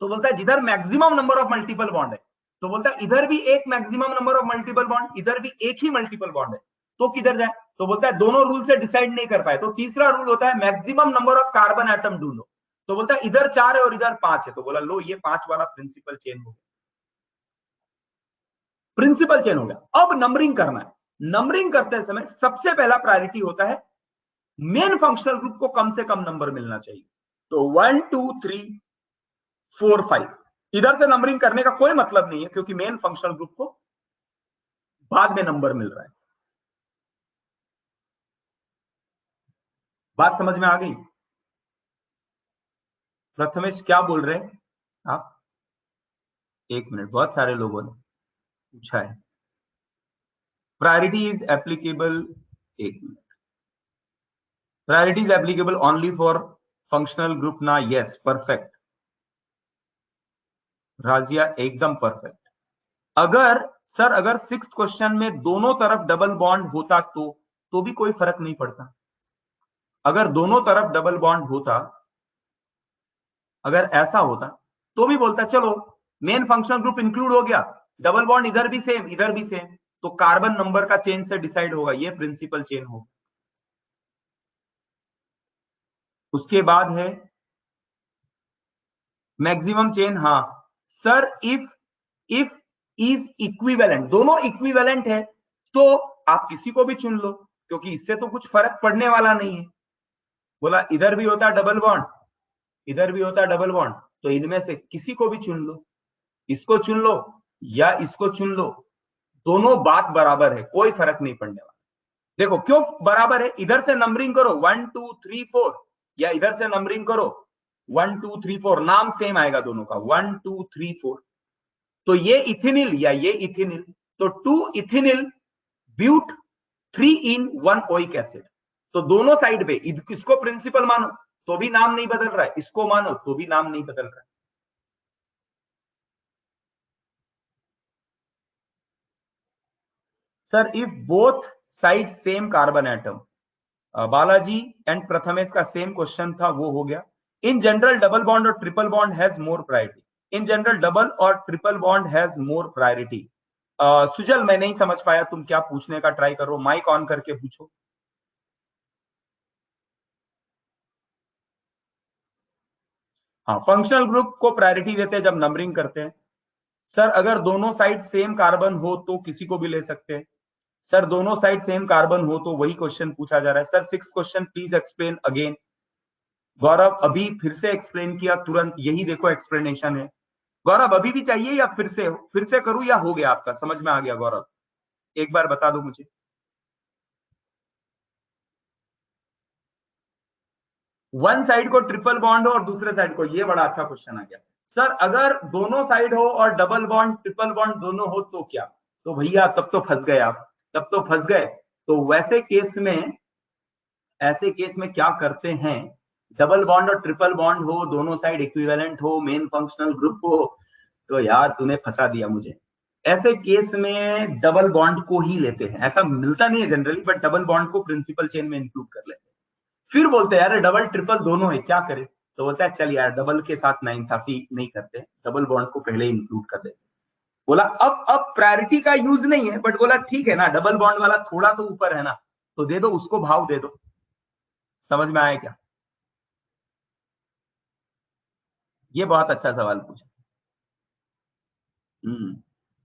तो बोलता है जिधर maximum number of multiple bond है। तो बोलता है इधर भी एक maximum number of multiple bond, इधर भी एक ही मल्टीपल बॉन्ड है, तो किधर जाए? तो बोलता है दोनों रूल से डिसाइड नहीं कर पाए, तो तीसरा रूल होता है maximum number of carbon atom ढूंढो। तो बोलता है इधर 4 है और इधर 5 है, तो बोला लो ये 5 वाला प्रिंसिपल चेन हो गया, प्रिंसिपल चेन हो गया। अब नंबरिंग करना है। नंबरिंग करते समय सबसे पहला प्रायोरिटी होता है मेन फंक्शनल ग्रुप को कम से कम नंबर मिलना चाहिए। तो 1 2 3 4 5, इधर से नंबरिंग करने का कोई मतलब नहीं है, क्योंकि मेन फंक्शनल ग्रुप को बाद में नंबर मिल रहा है। बात समझ में आ गई? प्रथमेश क्या बोल रहे हैं आप? एक मिनट, बहुत सारे लोगों ने पूछा है। प्रायोरिटी इज एप्लीकेबल, एक minute, priority is applicable only for functional group ना? यस, परफेक्ट राजिया, एकदम परफेक्ट। अगर सर, अगर सिक्स्थ क्वेश्चन में दोनों तरफ डबल बॉन्ड होता तो भी कोई फर्क नहीं पड़ता। अगर दोनों तरफ डबल बॉन्ड होता, अगर ऐसा होता तो भी बोलता चलो मेन फंक्शनल ग्रुप इंक्लूड हो गया, डबल बॉन्ड इधर भी सेम इधर भी सेम, तो कार्बन नंबर का चेन से डिसाइड होगा, ये प्रिंसिपल चेन हो। उसके बाद है मैक्सिमम चेन। हाँ सर, इफ इज इक्विवेलेंट, दोनों इक्विवेलेंट है तो आप किसी को भी चुन लो, क्योंकि इससे तो कुछ फर्क पड़ने वाला नहीं है। बोला इधर भी होता डबल बॉन्ड, इधर भी होता डबल बॉन्ड, तो इनमें से किसी को भी चुन लो, इसको चुन लो या इसको चुन लो, दोनों बात बराबर है, कोई फर्क नहीं पड़ने वाला। देखो क्यों बराबर है, इधर से नंबरिंग करो 1 2 3 4 या इधर से नंबरिंग करो 1 2 3 4, नाम सेम आएगा दोनों का, 1 2 3 4। तो ये इथिनिल या ये इथिनिल, तो 2 इथिनिल ब्यूट 3 इन 1 ओइक एसिड, तो दोनों साइड पे इसको प्रिंसिपल मानो तो भी नाम नहीं बदल रहा है, इसको मानो तो भी नाम नहीं बदल रहा है। Sir if both side same carbon atom, Balaji and Prathamesh का सेम क्वेश्चन था, वो हो गया। इन जनरल डबल बॉन्ड और triple bond has more priority. In general double और triple bond has more priority. Sujal मैं नहीं समझ पाया, तुम क्या पूछने का ट्राई करो, माइक ऑन करके पूछो। हाँ, फंक्शनल ग्रुप को प्रायोरिटी देते हैं जब नंबरिंग करते हैं। सर अगर दोनों साइड सेम कार्बन हो तो किसी को भी ले सकते हैं। सर दोनों साइड सेम कार्बन हो तो वही क्वेश्चन पूछा जा रहा है। Sir 6th question please explain again. Gaurav अभी फिर से एक्सप्लेन किया तुरंत, यही देखो एक्सप्लेनेशन है। गौरव अभी भी चाहिए या फिर से करूं या हो गया आपका, समझ में आ गया गौरव? एक बार बता दो मुझे। वन साइड को ट्रिपल बॉन्ड हो और दूसरे साइड को, ये बड़ा अच्छा क्वेश्चन आ गया। सर अगर दोनों साइड हो और डबल बॉन्ड ट्रिपल बॉन्ड दोनों हो तो क्या? तो भैया तब तो फंस गए आप, तब तो फंस गए। तो ऐसे केस में क्या करते हैं, डबल बॉन्ड और ट्रिपल बॉन्ड हो, दोनों साइड इक्विवेलेंट हो, मेन फंक्शनल ग्रुप हो, तो यार तूने फंसा दिया मुझे। ऐसे केस में डबल बॉन्ड को ही लेते हैं, ऐसा मिलता नहीं है जनरली, बट डबल बॉन्ड को प्रिंसिपल चेन में इंक्लूड कर लेते हैं। फिर बोलते हैं यार डबल ट्रिपल दोनों है, क्या करे? तो बोलता है चल यार डबल के साथ नाइंसाफी नहीं करते, डबल बॉन्ड को पहले इंक्लूड कर देते। बोला अब प्रायोरिटी का यूज नहीं है, बट बोला ठीक है ना, डबल बॉन्ड वाला थोड़ा तो ऊपर है ना, तो दे दो उसको, भाव दे दो। समझ में आया क्या? ये बहुत अच्छा सवाल पूछा। हम्म।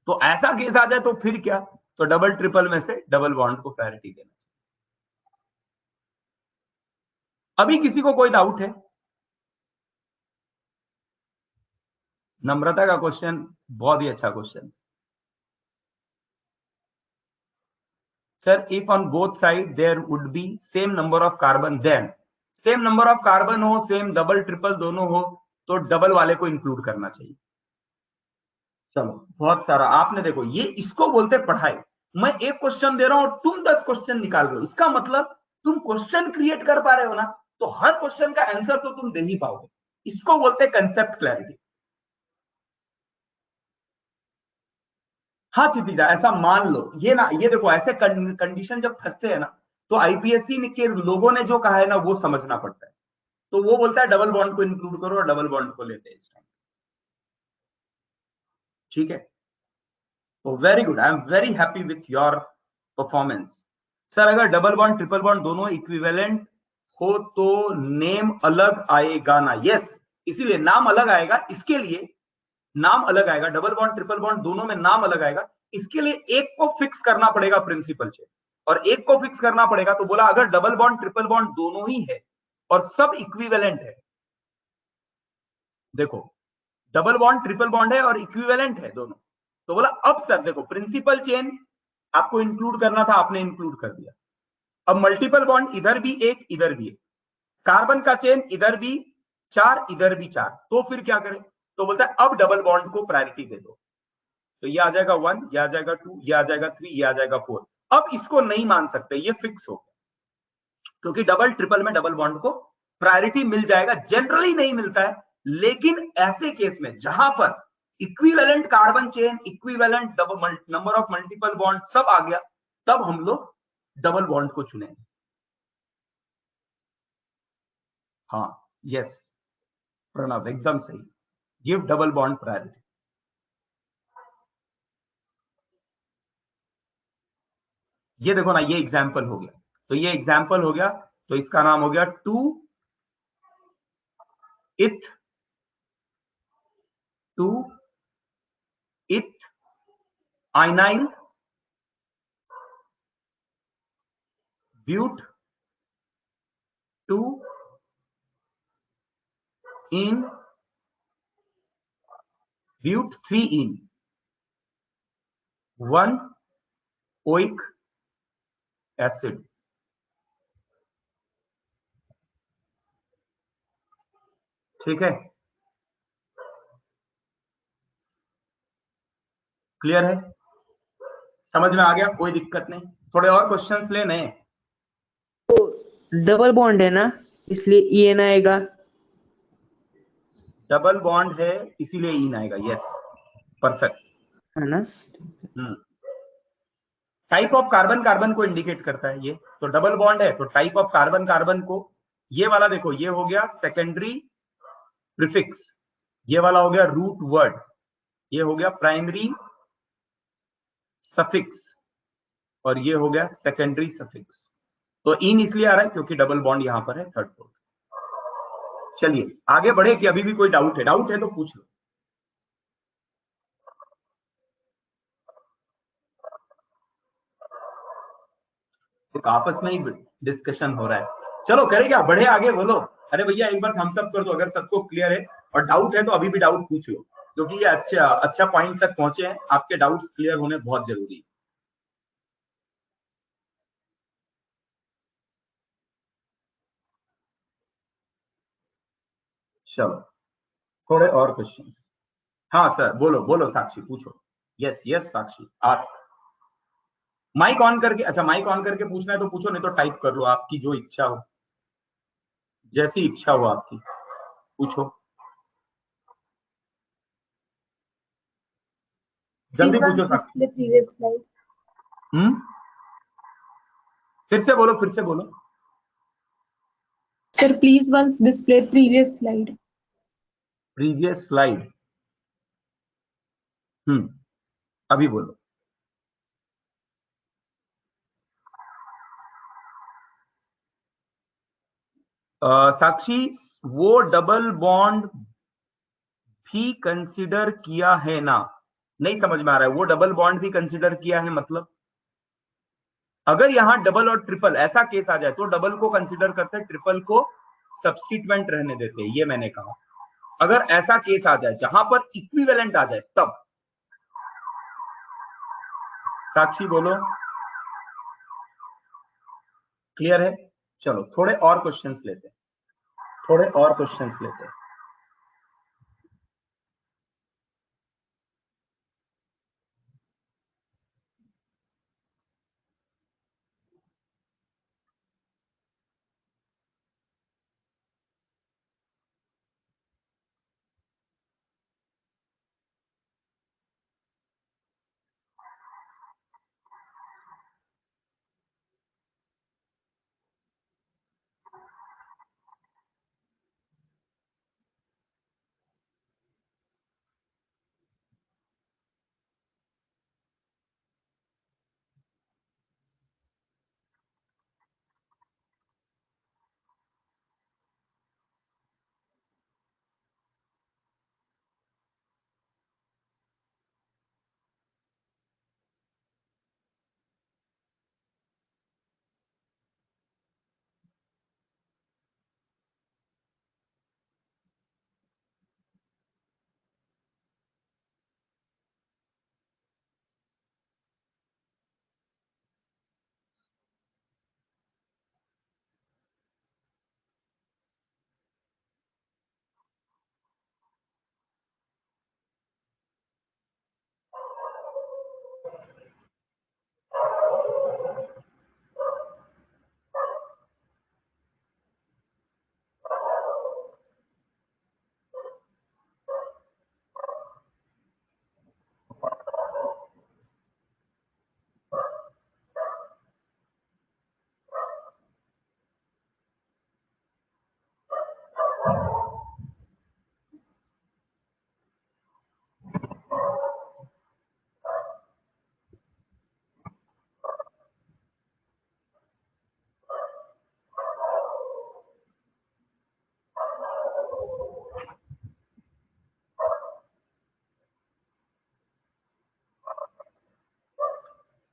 तो ऐसा केस आ जाए तो फिर क्या? तो डबल ट्रिपल में से डबल बॉन्ड को प्रायोरिटी देना चाहिए। अभी किसी को कोई डाउट है? नम्रता का क्वेश्चन बहुत ही अच्छा question. Sir if on both side there would be same number of carbon, then same number of carbon हो, सेम डबल ट्रिपल दोनों हो, तो डबल वाले को इंक्लूड करना चाहिए। चलो बहुत सारा आपने, देखो ये इसको बोलते पढ़ाई। मैं एक क्वेश्चन दे रहा हूं और तुम 10 क्वेश्चन निकाल रहे हो, इसका मतलब तुम क्वेश्चन क्रिएट कर पा रहे हो ना, तो हर क्वेश्चन का आंसर तो तुम दे ही पाओगे। इसको बोलते कंसेप्ट क्लैरिटी। हाँ क्षितिजा, ऐसा मान लो, ये ना, ये देखो ऐसे कंडीशन जब फंसते हैं ना, तो आईपीएससी के लोगों ने जो कहा है ना वो समझना पड़ता है। तो वो बोलता है डबल बॉन्ड को इंक्लूड करो और डबल बॉन्ड को लेते हैं इस टाइम। ठीक है, तो very good, I am very happy with your performance. Sir अगर डबल बॉन्ड ट्रिपल बॉन्ड दोनों इक्विवेलेंट हो तो नेम अलग आएगा ना? यस, इसीलिए नाम अलग आएगा, इसके लिए नाम अलग आएगा। डबल बॉन्ड ट्रिपल बॉन्ड दोनों में नाम अलग आएगा, इसके लिए एक को फिक्स करना पड़ेगा प्रिंसिपल चेन, और एक को फिक्स करना पड़ेगा। तो बोला अगर डबल बॉन्ड ट्रिपल बॉन्ड दोनों ही है और सब इक्विवेलेंट है, देखो डबल बॉन्ड ट्रिपल बॉन्ड है और इक्विवेलेंट है दोनों, तो बोला अब सर देखो प्रिंसिपल चेन आपको इंक्लूड करना था, आपने इंक्लूड कर दिया। अब मल्टीपल बॉन्ड इधर भी एक इधर भी एक, कार्बन का चेन इधर भी 4 इधर भी 4, तो फिर क्या करें? तो बोलता है अब डबल बॉन्ड को प्रायोरिटी दे दो। तो ये आ जाएगा 1, ये आ जाएगा 2, ये आ जाएगा 3, ये आ जाएगा 4। अब इसको नहीं मान सकते, ये फिक्स हो गया, क्योंकि डबल ट्रिपल में डबल बॉन्ड को प्रायोरिटी मिल जाएगा। जनरली नहीं मिलता है, लेकिन ऐसे केस में जहां पर equivalent carbon chain, equivalent double number of multiple bond सब आ गया, तब हम लोग डबल बॉन्ड को चुनेंगे। हाँ, यस प्रणव एकदम सही, गिव डबल बॉन्ड प्रायोरिटी। ये देखो ना, ये एग्जाम्पल हो गया, तो ये एग्जाम्पल हो गया, तो इसका नाम हो गया 2 इथ, 2 इथ आइनाइल ब्यूट 2 इन ब्यूट 3 इन 1 ओइक एसिड। ठीक है, क्लियर है, समझ में आ गया, कोई दिक्कत नहीं। थोड़े और क्वेश्चंस लेने। डबल बॉन्ड है ना? इसलिए ई एन आएगा। डबल बॉन्ड है इसीलिए इन आएगा, यस परफेक्ट। है ना? टाइप ऑफ कार्बन कार्बन को इंडिकेट करता है ये, तो डबल बॉन्ड है तो टाइप ऑफ कार्बन कार्बन को, ये वाला देखो ये हो गया सेकेंडरी प्रीफिक्स, ये वाला हो गया रूट वर्ड, ये हो गया प्राइमरी सफिक्स और ये हो गया सेकेंडरी सफिक्स। तो इन इसलिए आ रहा है क्योंकि डबल बॉन्ड यहां पर है थर्ड फोर्थ। चलिए आगे बढ़े कि अभी भी कोई डाउट है? डाउट है तो पूछ लो। एक आपस में ही डिस्कशन हो रहा है। चलो करे क्या, बढ़े आगे, बोलो। अरे भैया एक बार थम्स अप कर दो अगर सबको क्लियर है, और डाउट है तो अभी भी डाउट पूछ लो, क्योंकि ये अच्छा अच्छा पॉइंट तक पहुंचे हैं, आपके डाउट्स क्लियर होने बहुत जरूरी है। चलो थोड़े और क्वेश्चंस। हाँ सर, बोलो बोलो साक्षी, पूछो। Yes yes Sakshi, ask. Mic on करके, अच्छा माइक ऑन करके पूछना है तो पूछो, नहीं तो टाइप कर लो, आपकी जो इच्छा हो, जैसी इच्छा हो आपकी, पूछो जल्दी Please पूछो once साक्षी। display previous slide. फिर से बोलो, फिर से बोलो। Sir, please once display previous slide. Previous slide, अभी बोलो। साक्षी, वो डबल बॉन्ड भी कंसिडर किया है ना? नहीं समझ में आ रहा है, वो डबल बॉन्ड भी कंसिडर किया है मतलब? अगर यहां डबल और ट्रिपल ऐसा केस आ जाए तो डबल को कंसिडर करते हैं, ट्रिपल को सब्स्टिट्यूएंट रहने देते हैं, ये मैंने कहा। अगर ऐसा केस आ जाए जहां पर इक्विवेलेंट आ जाए तब। साक्षी बोलो, क्लियर है? चलो थोड़े और क्वेश्चंस लेते हैं, थोड़े और क्वेश्चंस लेते हैं।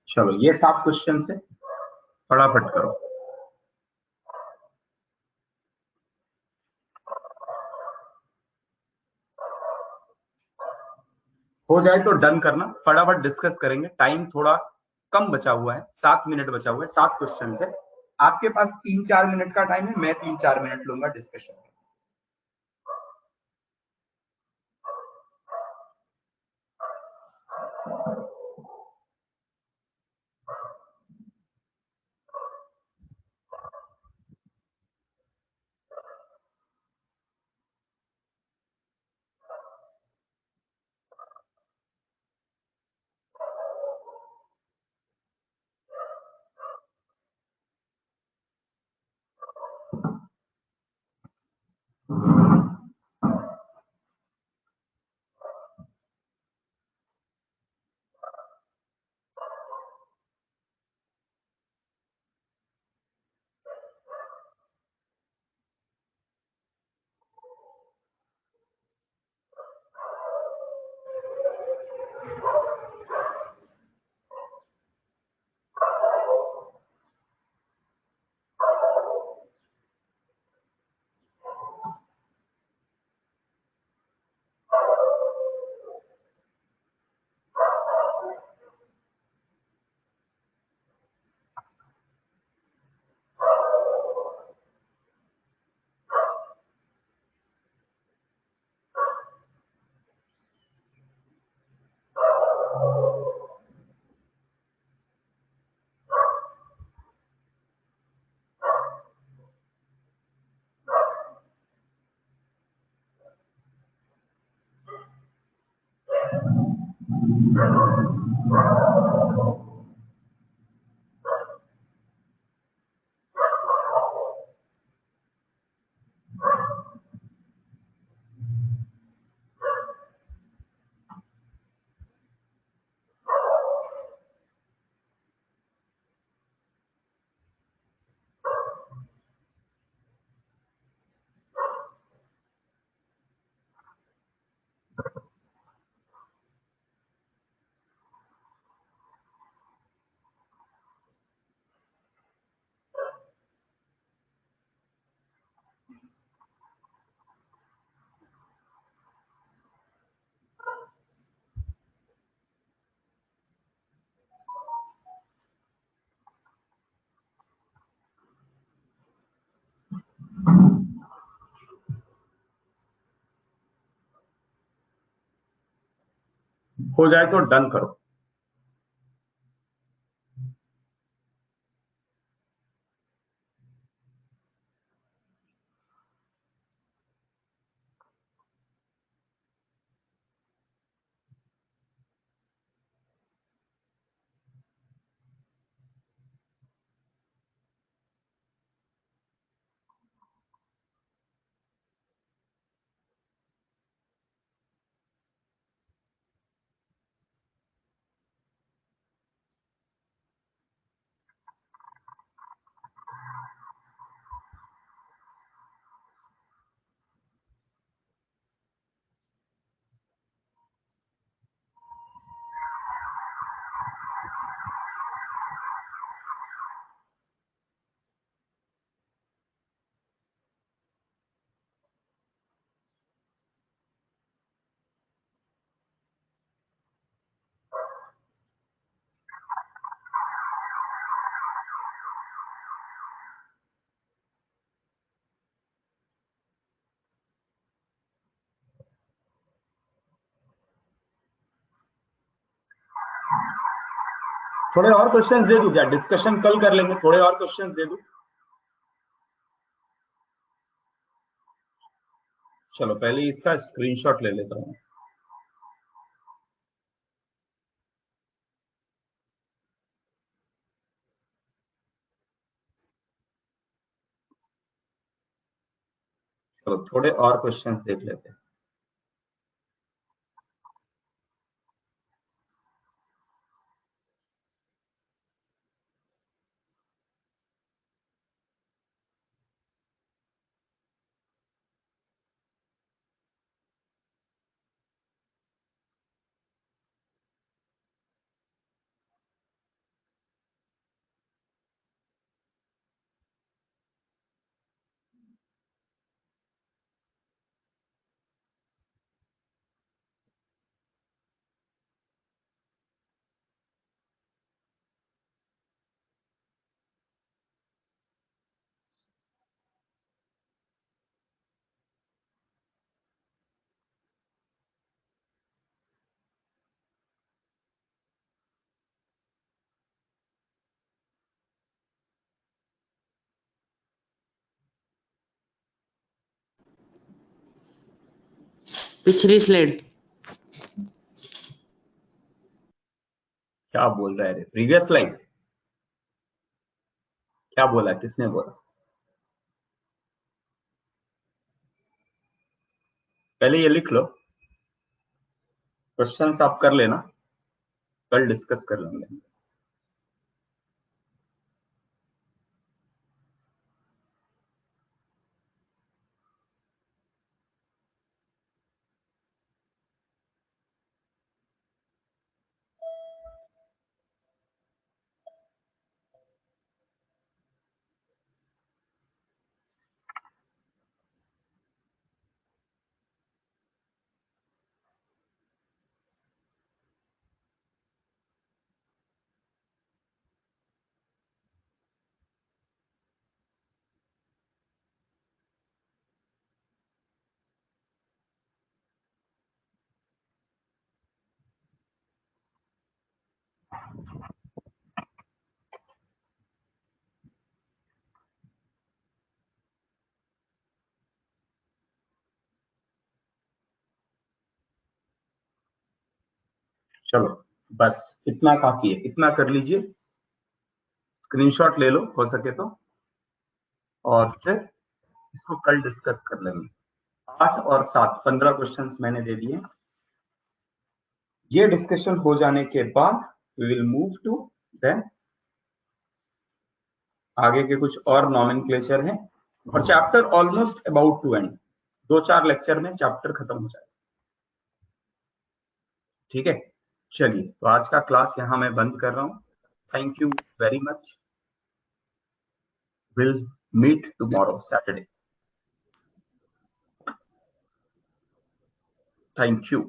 चलो ये 7 क्वेश्चन है, फटाफट करो। हो जाए तो डन करना, फटाफट डिस्कस करेंगे, टाइम थोड़ा कम बचा हुआ है, 7 मिनट बचा हुआ है, 7 क्वेश्चन है। आपके पास 3-4 मिनट का टाइम है, मैं 3-4 मिनट लूंगा डिस्कशन में। हो जाए तो डन करो। थोड़े और क्वेश्चंस दे दूं क्या? डिस्कशन कल कर लेंगे, थोड़े और क्वेश्चंस दे दूं? चलो पहले इसका स्क्रीनशॉट ले लेता हूं। चलो थोड़े और क्वेश्चंस देख लेते हैं। पिछली स्लाइड। क्या बोल रहा है रे? प्रीवियस स्लाइड क्या बोला? किसने बोला? पहले ये लिख लो, क्वेश्चंस आप कर लेना, कल डिस्कस कर लेंगे। चलो बस इतना काफी है, इतना कर लीजिए, स्क्रीनशॉट ले लो हो सके तो, और फिर इसको कल डिस्कस कर लेंगे। 8 और 7 15 क्वेश्चंस मैंने दे दिए। ये डिस्कशन हो जाने के बाद we will move to then आगे के कुछ और नॉमेनक्लेचर हैं, और chapter almost about to end, 2-4 lecture में चैप्टर खत्म हो जाएगा। ठीक है, चलिए तो आज का क्लास यहां मैं बंद कर रहा हूं। Thank you very much, will meet tomorrow Saturday. Thank you.